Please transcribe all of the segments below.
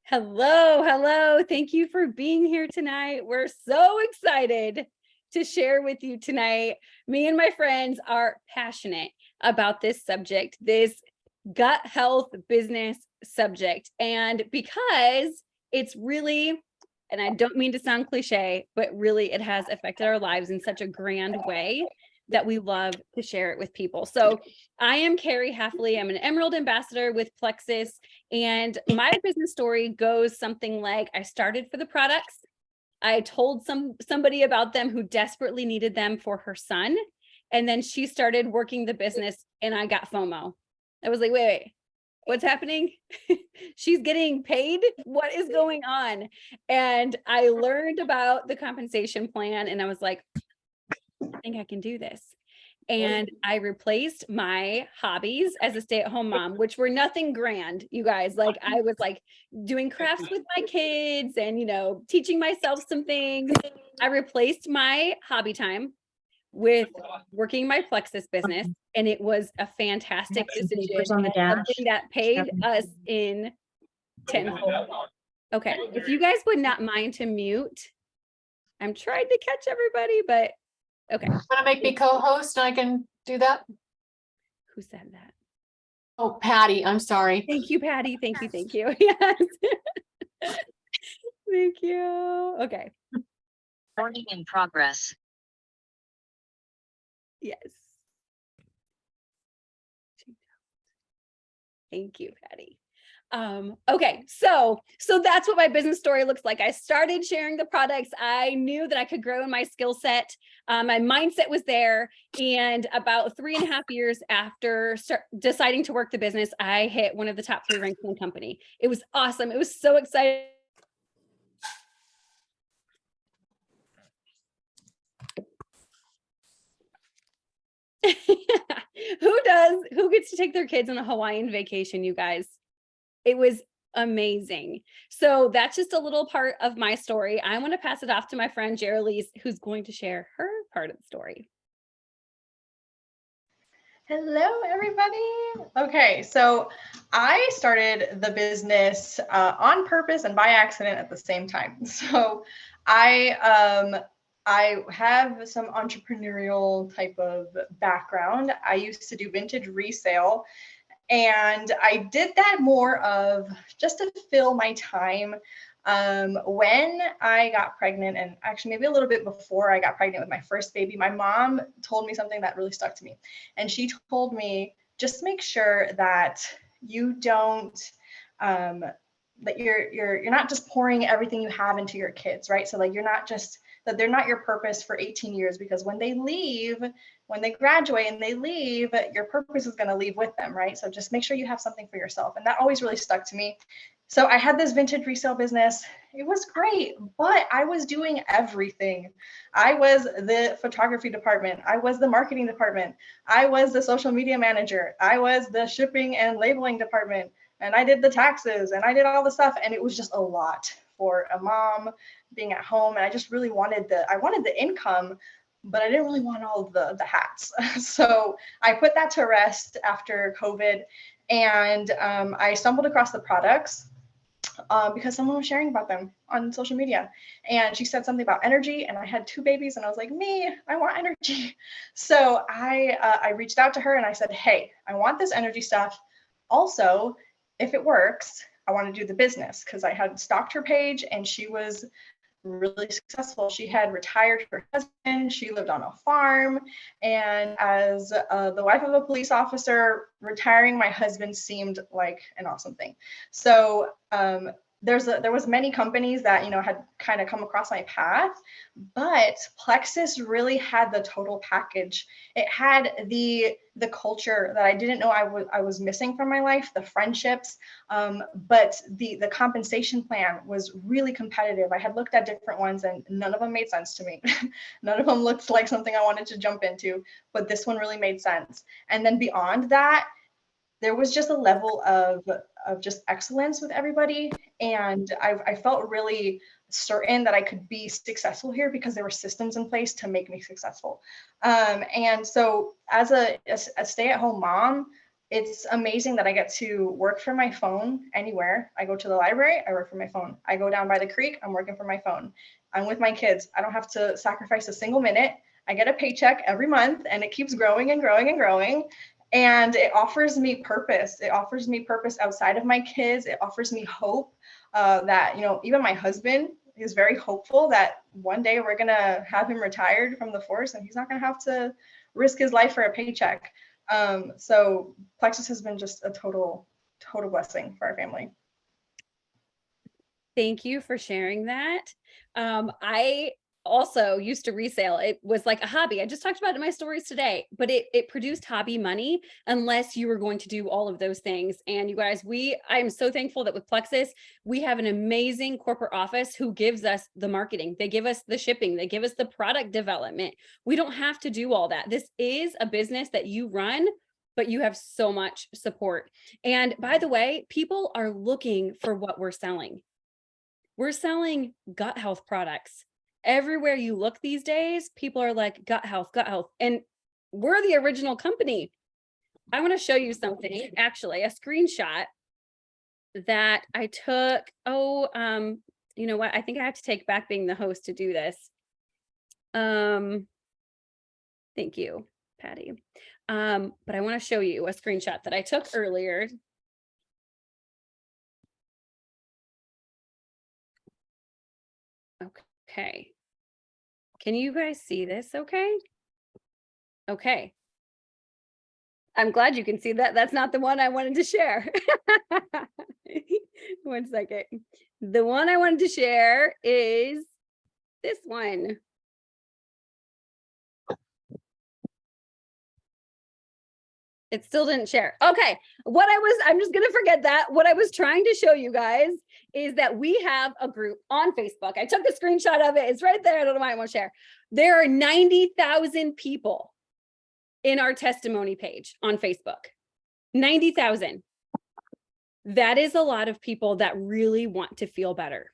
Hello, hello. Thank you for being here tonight. We're so excited to share with you tonight. Me and my friends are passionate about this subject, this gut health business subject. And because it's really, and I don't mean to sound cliche, but really it has affected our lives in such a grand way that we love to share it with people. So I am Carrie Hafley. I'm an Emerald Ambassador with Plexus. And my business story goes something like I started for the products. I told somebody about them who desperately needed them for her son. And then she started working the business and I got FOMO. I was like, wait, what's happening? She's getting paid. What is going on? And I learned about the compensation plan and I was like, I think I can do this. And I replaced my hobbies as a stay-at-home mom, which were nothing grand, you guys. Like I was like doing crafts with my kids and, teaching myself some things. I replaced my hobby time with working my Plexus business. And it was a fantastic decision. Something that paid us in tenfold. Okay. If you guys would not mind to mute, I'm trying to catch everybody, but okay. Want to make me co-host and I can do that? Who said that? Oh, Patty, I'm sorry. Thank you, Patty. Thank you. Thank you. Yes. Thank you. Okay. Recording in progress. Yes. Thank you, Patty. Okay, so that's what my business story looks like. I started sharing the products. I knew that I could grow in my skill set. My mindset was there. And about 3.5 years after deciding to work the business, I hit one of the top 3 ranks in the company. It was awesome. It was so exciting. Who gets to take their kids on a Hawaiian vacation, you guys? It was amazing. So that's just a little part of my story. I want to pass it off to my friend Jeralise, who's going to share her part of the story. Hello, everybody. Okay, so I started the business on purpose and by accident at the same time. So I have some entrepreneurial type of background. I used to do vintage resale, and I did that more of just to fill my time. When I got pregnant, and actually maybe a little bit before I got pregnant with my first baby, my mom told me something that really stuck to me. And she told me, just make sure that you don't, that you're not just pouring everything you have into your kids, right? So like that they're not your purpose for 18 years, because when they graduate and they leave, your purpose is going to leave with them, right? So just make sure you have something for yourself. And that always really stuck to me. So I had this vintage resale business. It was great, but I was doing everything. I was the photography department. I was the marketing department. I was the social media manager. I was the shipping and labeling department. And I did the taxes and I did all the stuff. And it was just a lot for a mom being at home. And I just really wanted the income, but I didn't really want all of the hats. So I put that to rest after COVID. And I stumbled across the products because someone was sharing about them on social media. And she said something about energy, and I had 2 babies and I was like, I want energy. So I reached out to her and I said, hey, I want this energy stuff. Also, if it works, I want to do the business, because I had stalked her page and she was really successful. She had retired her husband. She lived on a farm. And as the wife of a police officer, retiring my husband seemed like an awesome thing. So there was many companies that had kind of come across my path, but Plexus really had the total package. It had the culture that I didn't know I was missing from my life, the friendships, but the compensation plan was really competitive. I had looked at different ones and none of them made sense to me. None of them looked like something I wanted to jump into, but this one really made sense. And then beyond that, there was just a level of just excellence with everybody. And I felt really certain that I could be successful here because there were systems in place to make me successful. And so as a stay-at-home mom, it's amazing that I get to work from my phone anywhere. I go to the library, I work from my phone. I go down by the creek, I'm working from my phone. I'm with my kids. I don't have to sacrifice a single minute. I get a paycheck every month and it keeps growing and growing and growing. And it offers me purpose. It offers me purpose outside of my kids. It offers me hope that, you know, even my husband is very hopeful that one day we're going to have him retired from the force and he's not going to have to risk his life for a paycheck. So Plexus has been just a total blessing for our family. Thank you for sharing that. I also used to resale. It was like a hobby. I just talked about it in my stories today, but it produced hobby money unless you were going to do all of those things. And you guys, I am so thankful that with Plexus, we have an amazing corporate office who gives us the marketing. They give us the shipping. They give us the product development. We don't have to do all that. This is a business that you run, but you have so much support. And by the way, people are looking for what we're selling. We're selling gut health products. Everywhere you look these days, people are like, gut health. And we're the original company. I want to show you something, actually, a screenshot that I took. You know what? I think I have to take back being the host to do this. Thank you, Patty. But I want to show you a screenshot that I took earlier. Okay. Can you guys see this okay? Okay. I'm glad you can see that. That's not the one I wanted to share. 1 second. The one I wanted to share is this one. It still didn't share. Okay. I'm just going to forget that. What I was trying to show you guys is that we have a group on Facebook. I took a screenshot of it. It's right there. I don't know why I won't share. There are 90,000 people in our testimony page on Facebook. 90,000. That is a lot of people that really want to feel better.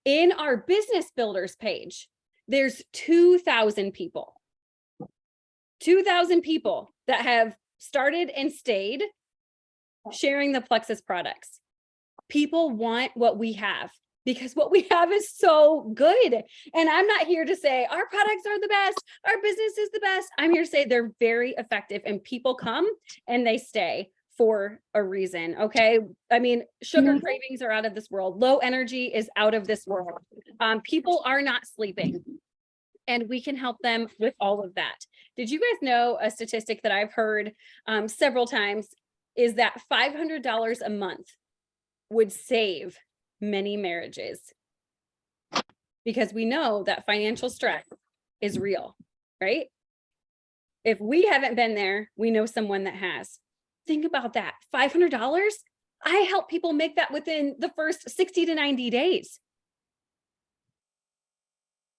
In our business builders page, there's 2,000 people. 2,000 people that have started and stayed sharing the Plexus products. People want what we have because what we have is so good. And I'm not here to say our products are the best, our business is the best. I'm here to say they're very effective and people come and they stay for a reason. Okay. I mean, sugar cravings are out of this world. Low energy is out of this world. People are not sleeping. And we can help them with all of that. Did you guys know a statistic that I've heard several times is that $500 a month would save many marriages? Because we know that financial stress is real, right? If we haven't been there, we know someone that has. Think about that. $500? I help people make that within the first 60 to 90 days.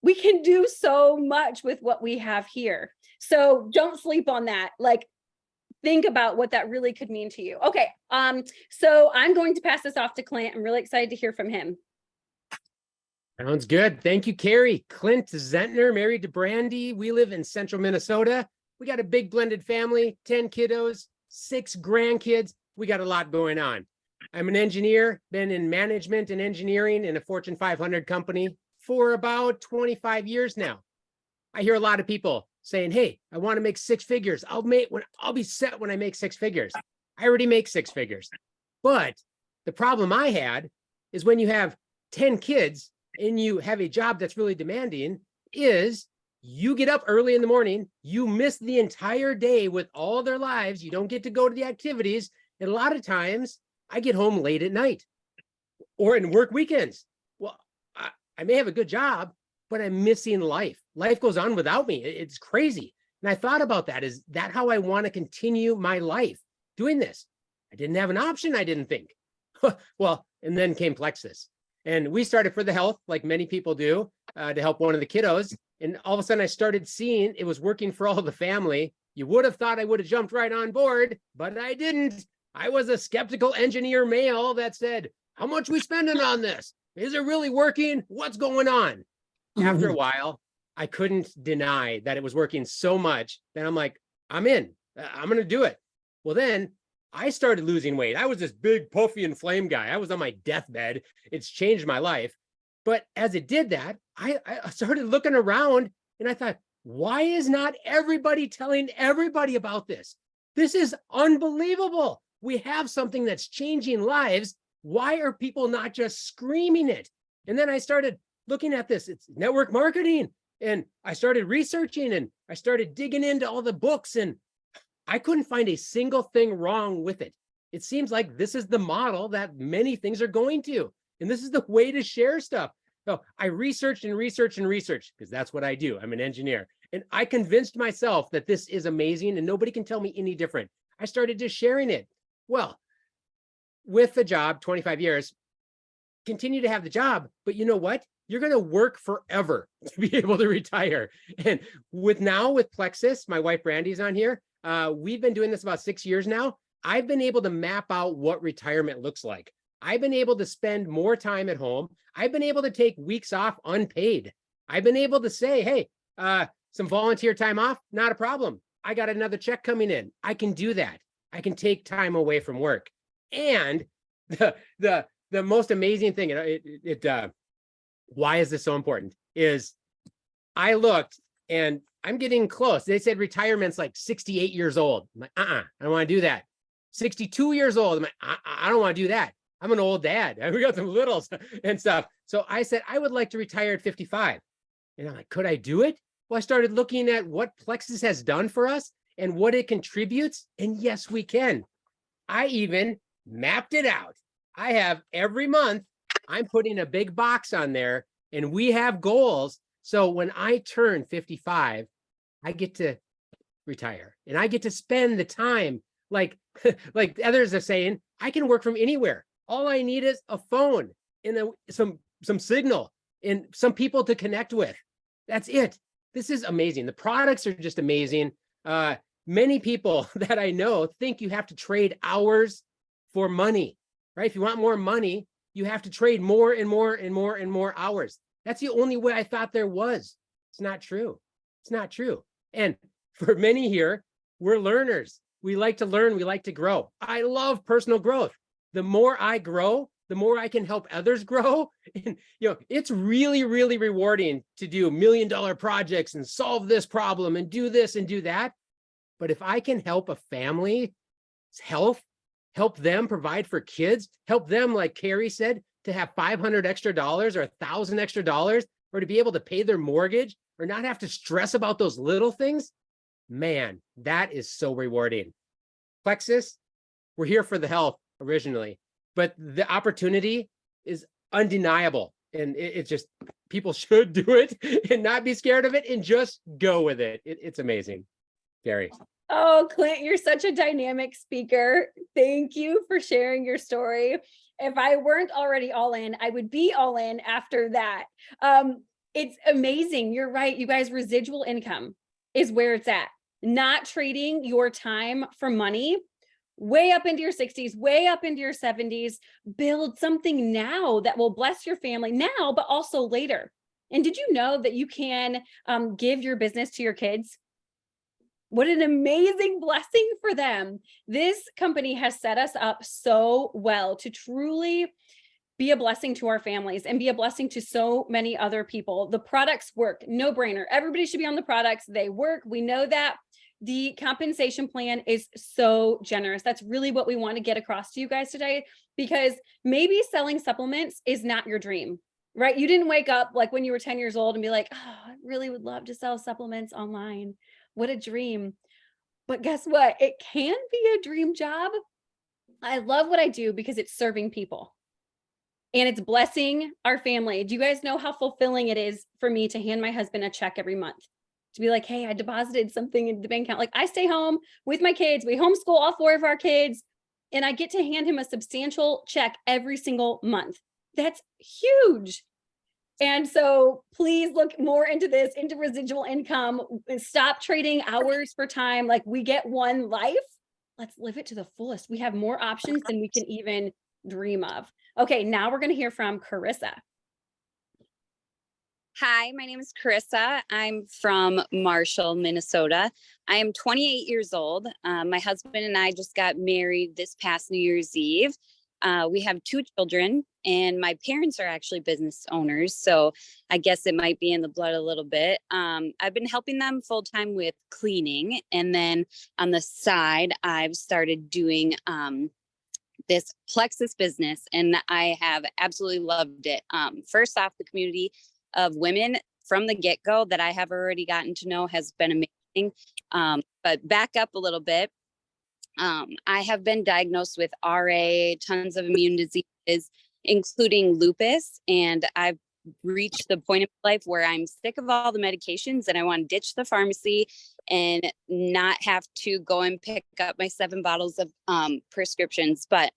We can do so much with what we have here. So don't sleep on that. Like, think about what that really could mean to you. Okay. So I'm going to pass this off to Clint. I'm really excited to hear from him. Sounds good. Thank you, Carrie. Clint Zentner, married to Brandy. We live in central Minnesota. We got a big blended family, 10 kiddos, 6 grandkids. We got a lot going on. I'm an engineer, been in management and engineering in a Fortune 500 company for about 25 years now. I hear a lot of people saying, hey, I want to make 6 figures. I'll be set when I make 6 figures. I already make 6 figures. But the problem I had is when you have 10 kids and you have a job that's really demanding is you get up early in the morning, you miss the entire day with all their lives. You don't get to go to the activities. And a lot of times I get home late at night or in work weekends. Well, I may have a good job, but I'm missing life. Life goes on without me. It's crazy. And I thought about that. Is that how I want to continue my life doing this? I didn't have an option. I didn't think. Well, and then came Plexus. And we started for the health, like many people do, to help one of the kiddos. And all of a sudden I started seeing it was working for all the family. You would have thought I would have jumped right on board, but I didn't. I was a skeptical engineer male that said, how much are we spending on this? Is it really working? What's going on? After a while, I couldn't deny that it was working so much that I'm like, I'm in. I'm going to do it. Well, then I started losing weight. I was this big puffy inflamed guy. I was on my deathbed. It's changed my life. But as it did that, I started looking around and I thought, why is not everybody telling everybody about this? This is unbelievable. We have something that's changing lives. Why are people not just screaming it? And then I started looking at this. It's network marketing. And I started researching and I started digging into all the books, and I couldn't find a single thing wrong with it. It seems like this is the model that many things are going to, and this is the way to share stuff. So I researched and researched and researched, because that's what I do. I'm an engineer. And I convinced myself that this is amazing and nobody can tell me any different. I started just sharing it. Well, with the job, 25 years, continue to have the job, but you know what? You're going to work forever to be able to retire. And with Plexus, my wife Brandy's on here. We've been doing this about 6 years now. I've been able to map out what retirement looks like. I've been able to spend more time at home. I've been able to take weeks off unpaid. I've been able to say, hey, some volunteer time off, not a problem. I got another check coming in. I can do that. I can take time away from work. And the most amazing thing, why is this so important, is I looked and I'm getting close. They said retirement's like 68 years old. I'm like, I don't want to do that. 62 years old. I'm like, I don't want to do that. I'm an old dad. We got some littles and stuff. So I said, I would like to retire at 55. And I'm like, could I do it? Well, I started looking at what Plexus has done for us and what it contributes. And yes, we can. I even mapped it out. I have every month, I'm putting a big box on there, and we have goals. So when I turn 55, I get to retire and I get to spend the time like others are saying, I can work from anywhere. All I need is a phone and some signal and some people to connect with. That's it. This is amazing. The products are just amazing. Many people that I know think you have to trade hours for money, right? If you want more money, you have to trade more and more and more and more hours. That's the only way I thought there was. It's not true. It's not true. And for many here, we're learners. We like to learn. We like to grow. I love personal growth. The more I grow, the more I can help others grow. And, it's really, really rewarding to do $1 million projects and solve this problem and do this and do that. But if I can help a family's health, help them provide for kids, help them, like Carrie said, to have $500 extra dollars or $1,000 extra dollars, or to be able to pay their mortgage or not have to stress about those little things, man, that is so rewarding. Plexus, we're here for the health originally, but the opportunity is undeniable. And it's just, people should do it and not be scared of it and just go with it. It's amazing. Gary. Oh, Clint, you're such a dynamic speaker. Thank you for sharing your story. If I weren't already all in, I would be all in after that. It's amazing. You're right. You guys, residual income is where it's at. Not trading your time for money way up into your 60s, way up into your 70s. Build something now that will bless your family now, but also later. And did you know that you can give your business to your kids? What an amazing blessing for them. This company has set us up so well to truly be a blessing to our families and be a blessing to so many other people. The products work, no brainer. Everybody should be on the products. They work. We know that. The compensation plan is so generous. That's really what we want to get across to you guys today, because maybe selling supplements is not your dream, right? You didn't wake up like when you were 10 years old and be like, oh, I really would love to sell supplements online. What a dream. But guess what? It can be a dream job. I love what I do because it's serving people and it's blessing our family. Do you guys know how fulfilling it is for me to hand my husband a check every month? To be like, hey, I deposited something in the bank account. Like, I stay home with my kids. We homeschool all 4 of our kids, and I get to hand him a substantial check every single month. That's huge. And so please look more into this, into residual income. Stop trading hours for time. Like, we get one life. Let's live it to the fullest. We have more options than we can even dream of. Okay, now we're going to hear from Carissa. Hi, my name is Carissa. I'm from Marshall, Minnesota. I am 28 years old. My husband and I just got married this past New Year's Eve. We have 2 children, and my parents are actually business owners, so I guess it might be in the blood a little bit. I've been helping them full time with cleaning, and then on the side, I've started doing this Plexus business, and I have absolutely loved it. First off, the community of women from the get-go that I have already gotten to know has been amazing. But back up a little bit. I have been diagnosed with RA, tons of immune diseases, including lupus, and I've reached the point in my life where I'm sick of all the medications and I want to ditch the pharmacy and not have to go and pick up my 7 bottles of prescriptions. But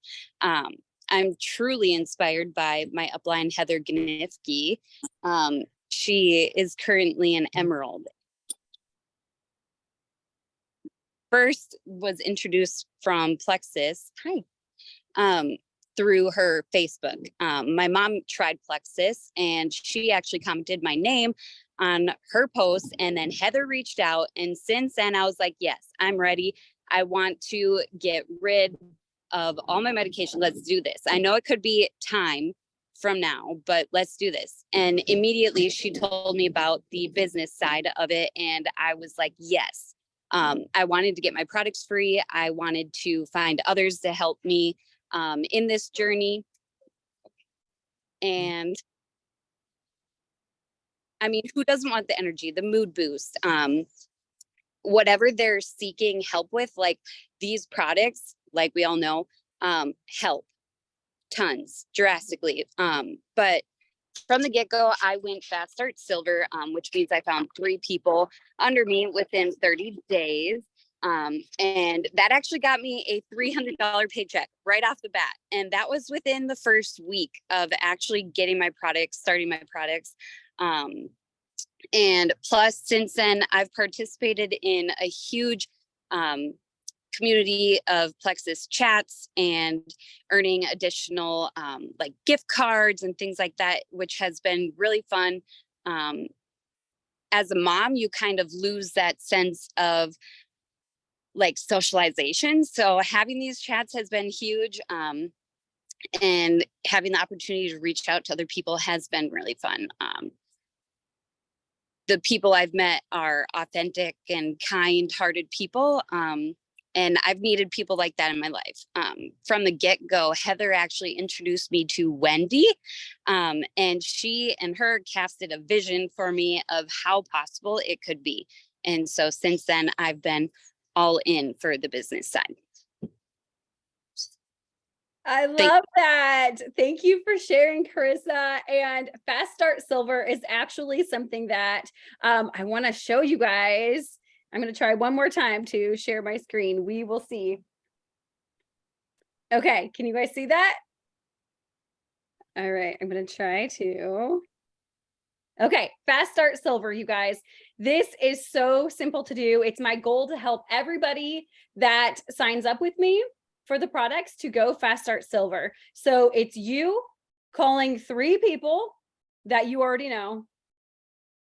I'm truly inspired by my upline, Heather Gnifke. She is currently an Emerald. First was introduced from Plexus through her Facebook. My mom tried Plexus and she actually commented my name on her post, and then Heather reached out, and since then I was like, yes, I'm ready. I want to get rid of all my medication. Let's do this. I know it could be time from now, but let's do this. And immediately she told me about the business side of it, and I was like, yes. I wanted to get my products free. I wanted to find others to help me in this journey. And I mean, who doesn't want the energy, the mood boost, whatever they're seeking help with, like these products, like we all know, help tons drastically. But from the get-go, I went Fast Start Silver, which means I found 3 people under me within 30 days. And that actually got me a $300 paycheck right off the bat. And that was within the first week of actually getting my products, starting my products. And plus, since then, I've participated in a huge community of Plexus chats and earning additional like gift cards and things like that, which has been really fun. As a mom, you kind of lose that sense of like socialization. So having these chats has been huge. And having the opportunity to reach out to other people has been really fun. The people I've met are authentic and kind-hearted people. And I've needed people like that in my life. From the get-go, Heather actually introduced me to Wendy. And she and her casted a vision for me of how possible it could be. And so since then, I've been all in for the business side. I love that. Thank you for sharing, Carissa. And Fast Start Silver is actually something that I want to show you guys. I'm going to try one more time to share my screen. We will see. Okay, can you guys see that? All right, I'm going to try to. Okay, Fast Start Silver, you guys. This is so simple to do. It's my goal to help everybody that signs up with me for the products to go Fast Start Silver. So it's you calling 3 people that you already know,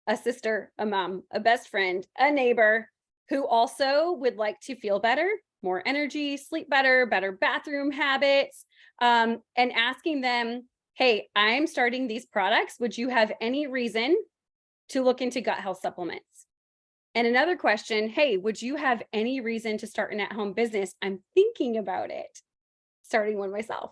a sister, a mom, a best friend, a neighbor who also would like to feel better, more energy, sleep better, better bathroom habits, and asking them, hey, I'm starting these products. Would you have any reason to look into gut health supplements? And another question, hey, would you have any reason to start an at-home business? I'm thinking about it, starting one myself.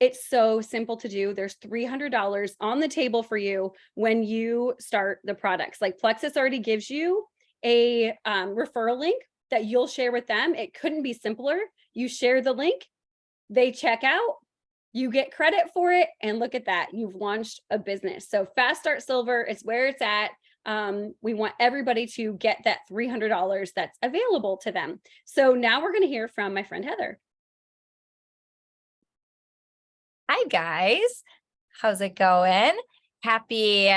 It's so simple to do. There's $300 on the table for you when you start the products. Like Plexus already gives you a referral link that you'll share with them. It couldn't be simpler. You share the link, they check out, you get credit for it, and look at that, you've launched a business. So Fast Start Silver is where it's at. We want everybody to get that $300 that's available to them. So now we're going to hear from my friend Heather. Hi guys, how's it going? Happy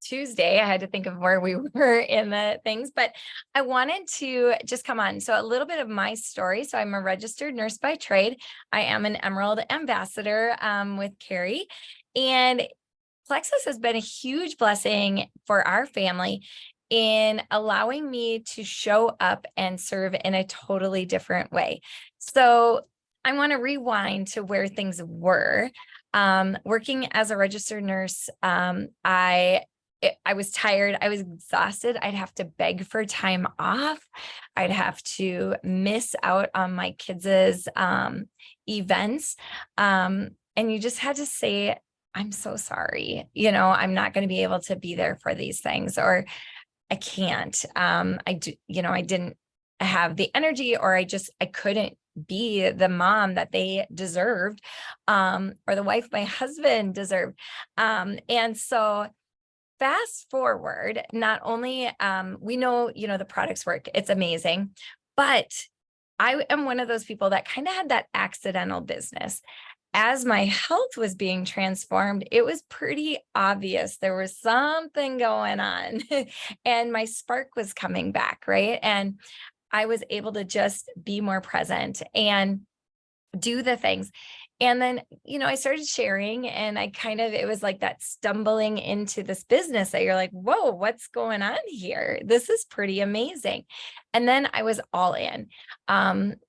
Tuesday. I had to think of where we were in the things, but I wanted to just come on. So a little bit of my story. So I'm a registered nurse by trade. I am an Emerald ambassador with Carrie. And Plexus has been a huge blessing for our family in allowing me to show up and serve in a totally different way. So I want to rewind to where things were. Working as a registered nurse, I was tired. I was exhausted. I'd have to beg for time off. I'd have to miss out on my kids' events. And you just had to say, I'm so sorry. I'm not going to be able to be there for these things, or I can't. I didn't have the energy, or I couldn't be the mom that they deserved, or the wife my husband deserved. And so fast forward, not only we know, the products work, it's amazing, but I am one of those people that kind of had that accidental business. As my health was being transformed, it was pretty obvious there was something going on and my spark was coming back, right? And I was able to just be more present and do the things. And then, I started sharing, and it was like that stumbling into this business that you're like, whoa, what's going on here? This is pretty amazing. And then I was all in.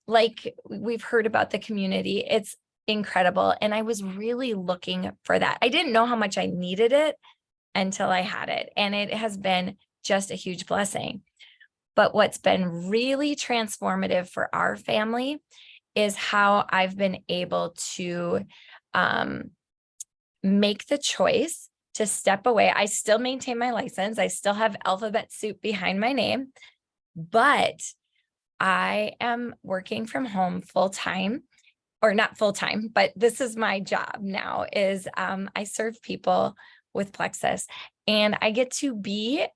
Like we've heard about the community, it's incredible. And I was really looking for that. I didn't know how much I needed it until I had it. And it has been just a huge blessing. But what's been really transformative for our family is how I've been able to make the choice to step away. I still maintain my license. I still have Alphabet Soup behind my name, but I am working from home full time, or not full time, but this is my job now, is I serve people with Plexus, and I get to be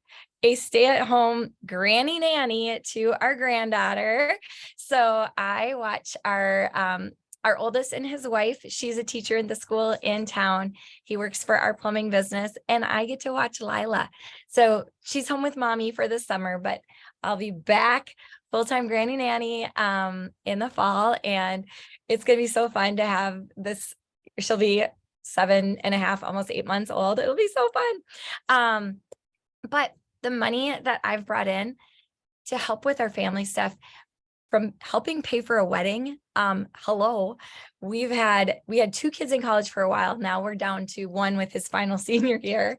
a stay-at-home granny nanny to our granddaughter. So I watch our oldest and his wife. She's a teacher in the school in town. He works for our plumbing business, and I get to watch Lila. So she's home with mommy for the summer, but I'll be back full-time granny nanny in the fall, and it's going to be so fun to have this. She'll be 7.5, almost 8 months old. It'll be so fun. But the money that I've brought in to help with our family stuff, from helping pay for a wedding. We had 2 kids in college for a while. Now we're down to 1 with his final senior year.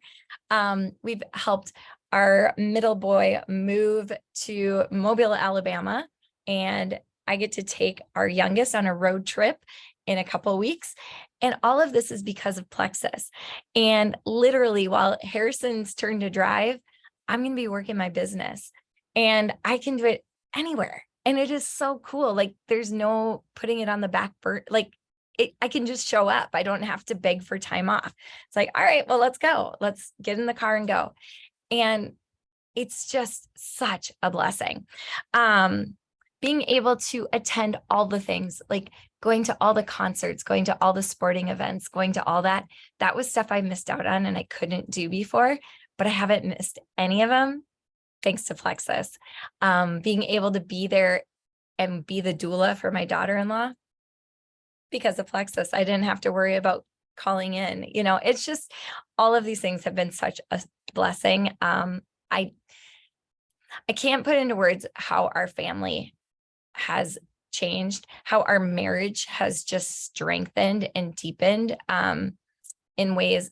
We've helped our middle boy move to Mobile, Alabama, and I get to take our youngest on a road trip in a couple of weeks. And all of this is because of Plexus. And literally, while Harrison's turn to drive, I'm going to be working my business, and I can do it anywhere. And it is so cool. Like, there's no putting it on the back burner. Like, I can just show up. I don't have to beg for time off. It's like, all right, well, let's go. Let's get in the car and go. And it's just such a blessing. Being able to attend all the things, like going to all the concerts, going to all the sporting events, going to all that was stuff I missed out on and I couldn't do before, but I haven't missed any of them thanks to Plexus. Being able to be there and be the doula for my daughter-in-law because of Plexus. I didn't have to worry about calling in. It's just, all of these things have been such a blessing. I can't put into words how our family has changed, how our marriage has just strengthened and deepened in ways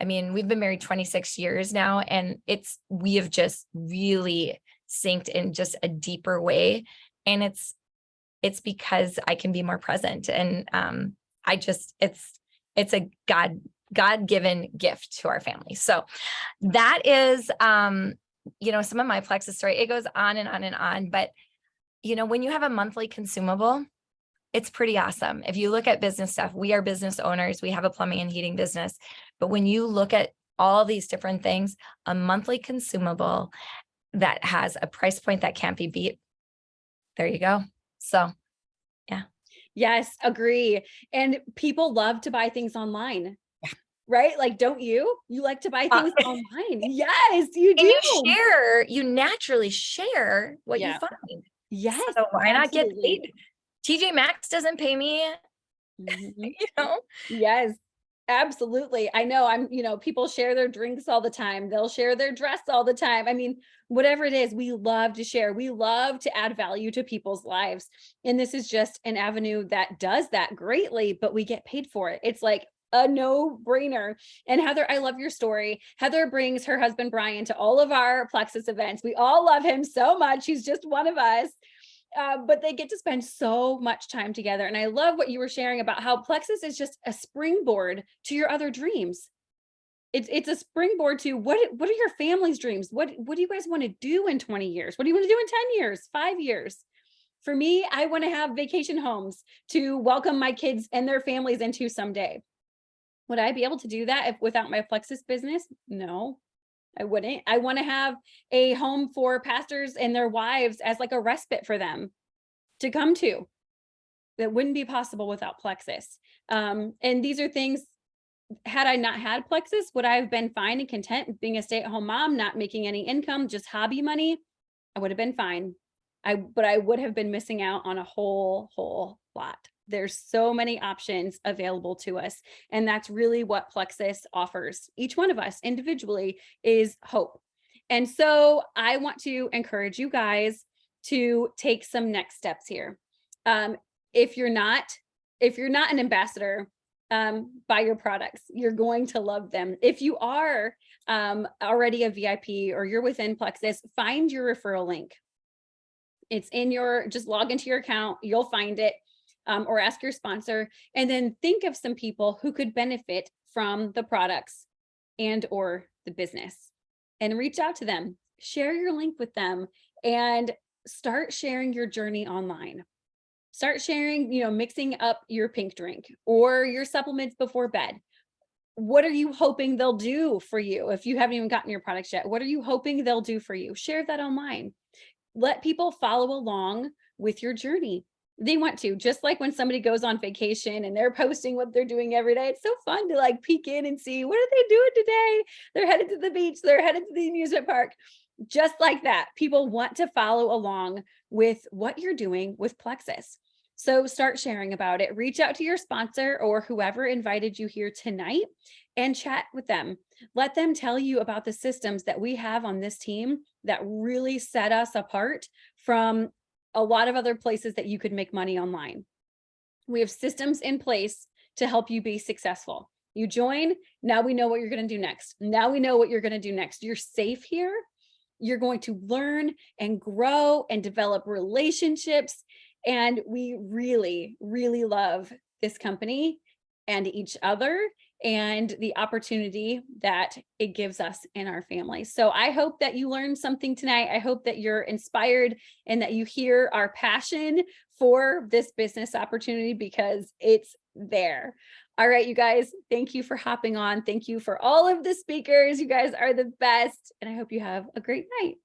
I mean, we've been married 26 years now, and we have just really synced in just a deeper way. And it's because I can be more present. And it's a God-given gift to our family. So that is, some of my Plexus story. It goes on and on and on, but when you have a monthly consumable, it's pretty awesome. If you look at business stuff, we are business owners. We have a plumbing and heating business. But when you look at all these different things, a monthly consumable that has a price point that can't be beat, there you go. So, yeah. Yes, agree. And people love to buy things online. Right? Like, don't you? You like to buy things online. Yes, you do. And you naturally share what you find. Yes. So why not get paid? TJ Maxx doesn't pay me, Mm-hmm. you know? Yes. Absolutely. I know people share their drinks all the time. They'll share their dress all the time. I mean, whatever it is, we love to share. We love to add value to people's lives. And this is just an avenue that does that greatly, but we get paid for it. It's like a no-brainer. And Heather, I love your story. Heather brings her husband, Brian, to all of our Plexus events. We all love him so much. He's just one of us. But they get to spend so much time together. And I love what you were sharing about how Plexus is just a springboard to your other dreams. It's a springboard to what are your family's dreams? What do you guys want to do in 20 years? What do you want to do in 10 years, 5 years? For me, I want to have vacation homes to welcome my kids and their families into someday. Would I be able to do that without my Plexus business? No. I wouldn't. I want to have a home for pastors and their wives as like a respite for them to come to. That wouldn't be possible without Plexus. And these are things, had I not had Plexus, would I have been fine and content being a stay-at-home mom, not making any income, just hobby money? I would have been fine. But I would have been missing out on a whole lot. There's so many options available to us. And that's really what Plexus offers. Each one of us individually is hope. And so I want to encourage you guys to take some next steps here. If you're not an ambassador, buy your products. You're going to love them. If you are already a VIP or you're within Plexus, find your referral link. It's in just log into your account, you'll find it. Or ask your sponsor, and then think of some people who could benefit from the products and or the business, and reach out to them, share your link with them, and start sharing your journey online. Start sharing, mixing up your pink drink or your supplements before bed. What are you hoping they'll do for you? If you haven't even gotten your products yet, what are you hoping they'll do for you? Share that online. Let people follow along with your journey. They want to, just like when somebody goes on vacation and they're posting what they're doing every day. It's so fun to like peek in and see, what are they doing today? They're headed to the beach. They're headed to the amusement park. Just like that, people want to follow along with what you're doing with Plexus. So start sharing about it. Reach out to your sponsor or whoever invited you here tonight and chat with them. Let them tell you about the systems that we have on this team that really set us apart from a lot of other places that you could make money online. We have systems in place to help you be successful. You join, now we know what you're going to do next. Now we know what you're going to do next. You're safe here. You're going to learn and grow and develop relationships. And we really, really love this company and each other and the opportunity that it gives us in our family. So I hope that you learned something tonight. I hope that you're inspired and that you hear our passion for this business opportunity, because it's there. All right, you guys, thank you for hopping on. Thank you for all of the speakers. You guys are the best. And I hope you have a great night.